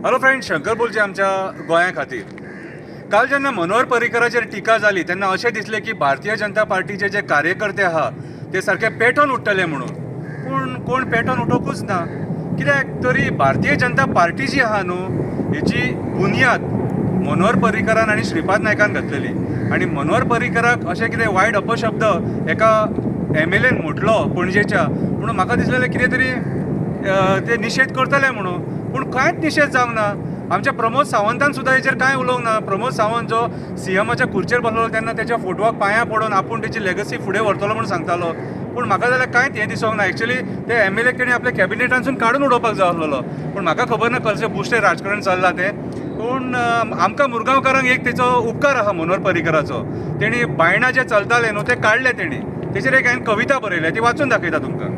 Hello friend, Shankar बोलचे आमच्या गोंया खातीर. काल जेन्ना मनोहर पर्रीकराचेर टिका जाली तेन्ना अशें दिसलें की भारतीय जनता पार्टीचे जे कार्यकर्ते आहा ते सारके पेटोवन उठ्ठले म्हणून. पूण कोण पेटोवन उठोवंकूच ना. कित्याक तरी भारतीय जनता पार्टी जी आहा न्हू, हेची बुनयाद मनोहर पर्रीकरान आनी श्रीपाद नायकान घातलेली. आनी मनोहर पर्रीकराक अशें कितें वायट अपशब्द एका MLAन म्हटलो पणजेच्या, म्हणून म्हाका दिसलेलें कितें तरी ते निशेध करतले म्हणून. पूण कांयच निशेध जावंक ना. आमच्या प्रमोद सावंतान सुद्दां हेचेर कांय उलोवंक ना. प्रमोद सावंत जो CMच्या खुर्चेर बसलो तेन्ना तेच्या फोटवाक पांयां पडोवन आपूण तेची लेगसी फुडें व्हरतलो म्हणून सांगतालो. पूण म्हाका जाल्यार कांयच हें दिसोंक ना. एक्चुअली ते MLAक तेणी आपल्या कॅबिनेटांसून काडून उडोवपाक जाय आसलेलो. पूण म्हाका खबर ना कसलें बुश्टें राजकारण चल्लां तें. पूण आमकां मुरगांवकारांक एक तेचो उपकार आहा मनोहर पर्रीकराचो. तेणी बायणां जे चलताले न्हू ते काडले तेणी. तेचेर एक हांवें कविता बरयल्या, ती वाचून दाखयता तुमकां.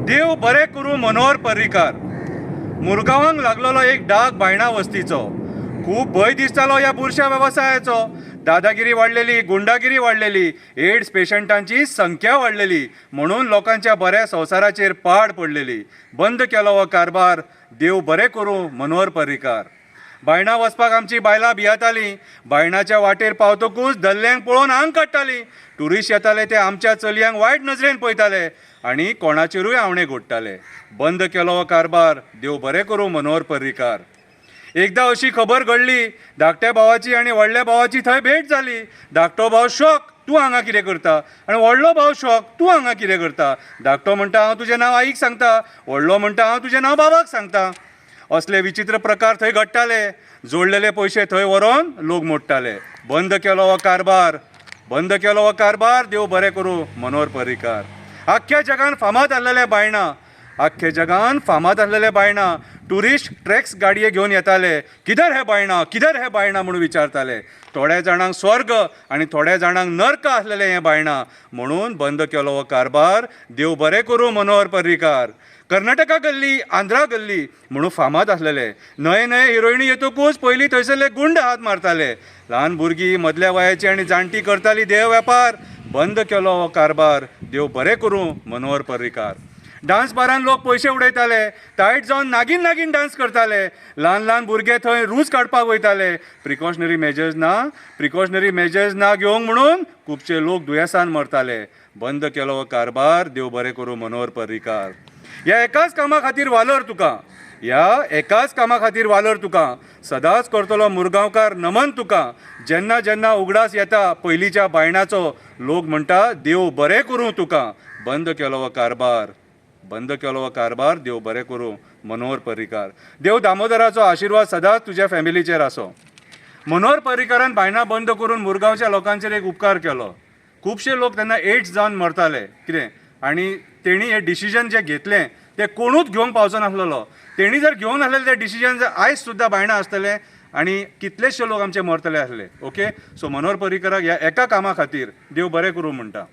देव बरें करूं मनोहर पर्रीकार. मुरगांवांक लागलेलो एक डाग बायणा वस्तीचो. खूब भंय दिसतालो ह्या बुरश्या वेवसायाचो. दादागिरी वाडलेली, गुंडागिरी वाडलेली, एड्स पेशंटांची संख्या वाडलेली, म्हणून लोकांच्या बऱ्या संवसाराचेर पाड पडलेली. बंद केलो हो कारभार. देव बरें करूं मनोहर पर्रीकार. बायणा वचपाक आमची बायलां भियेतालीं. बायणाच्या वाटेर पावतकूच दल्ल्यांक पळोवन आंग काडटालीं. ट्युरिस्ट येताले ते आमच्या चलयांक वायट नजरेन पळयताले आनी कोणाचेरूय आवणे घोट्टाले. बंद केलो हो कारभार. देव बरें करूं मनोहर पर्रीकार. एकदां अशी खबर घडली, धाकट्या भावाची आनी व्हडल्या भावाची थंय भेट जाली. धाकटो भाव शॉक, तूं हांगा कितें करता? आनी व्हडलो भाव शॉक, तूं हांगा कितें करता? धाकटो म्हणटा हांव तुजें नांव आईक सांगता. व्हडलो म्हणटा हांव तुजें नांव बाबाक सांगता. असले विचित्र प्रकार थंय घडटाले. जोडलेले पयशे थंय व्हरोन लोक मोडटाले. बंद केलो हो कारभार. बंद केलो हो कारभार. देव बरें करूं मनोहर पर्रीकार. आख्ख्या जगान फामाद आसलेले बायणा, आख्ख्या जगान फामाद आसलेले बायणा. ट्युरिस्ट ट्रॅक्स गाडये घेवन येताले. किधर हे बायणा, किधर हे बायणा म्हणून विचारताले. थोड्या जाणांक स्वर्ग आनी थोड्या जाणांक नर्क आसलेले हे बायणा. म्हणून बंद केलो हो कारभार. देव बरें करूं मनोहर पर्रीकार. कर्नाटका गल्ली, आंध्रा गल्ली म्हणून फामाद आसलेले. नये नये हिरोईनी येतकूच पयलीं थंयसरले गुंड हात मारताले. ल्हान भुरगीं, मदल्या वयाची आनी जाणटी करतालीं देह वेपार. बंद केलो हो कारभार. देव बरें करूं मनोहर पर्रीकार. डान्स बारान लोक पयशे उडयताले. टायट जावन नागीन नागीन डान्स करताले. ल्हान ल्हान भुरगे थंय रूच काडपाक वयताले. प्रिकॉशनरी मेजर्स ना घेवंक म्हणून खुबशे लोक दुयेंसान मरताले. बंद केलो हो कारभार. देव बरें करूं मनोहर पर्रीकार. ह्या एकाच कामा खातीर वालोर तुका. ह्या एकाच कामा खातीर वालोर तुका. सदांच करतलो मुरगांवकार नमन तुका. जेन्ना जेन्ना उगडास येता पयलींच्या बायणाचो, लोक म्हणटा देव बरें करूं तुका. बंद केलो हो कारभार. बंद केलो हो कारभार. देव बरें करूं मनोहर पर्रीकार. देव दामोदराचो आशिर्वाद सदांच तुज्या फॅमिलीचेर आसो. मनोहर पर्रीकारान बायणां बंद करून मुरगांवच्या लोकांचेर एक उपकार केलो. खुबशे लोक तेन्ना एड्स जावन मरताले कितें, आनी तेणी हें डिसिजन जें घेतलें तें कोणूच घेवंक पावचो नासलेलो. तेणी जर घेवंक नासलेलें तें डिसिजन जर आयज सुद्दां बायणां आसतलें आनी कितलेशे लोक आमचे मरतले आसले. ओके, सो मनोहर पर्रीकाराक ह्या एका कामा खातीर देव बरें करूं म्हणटा.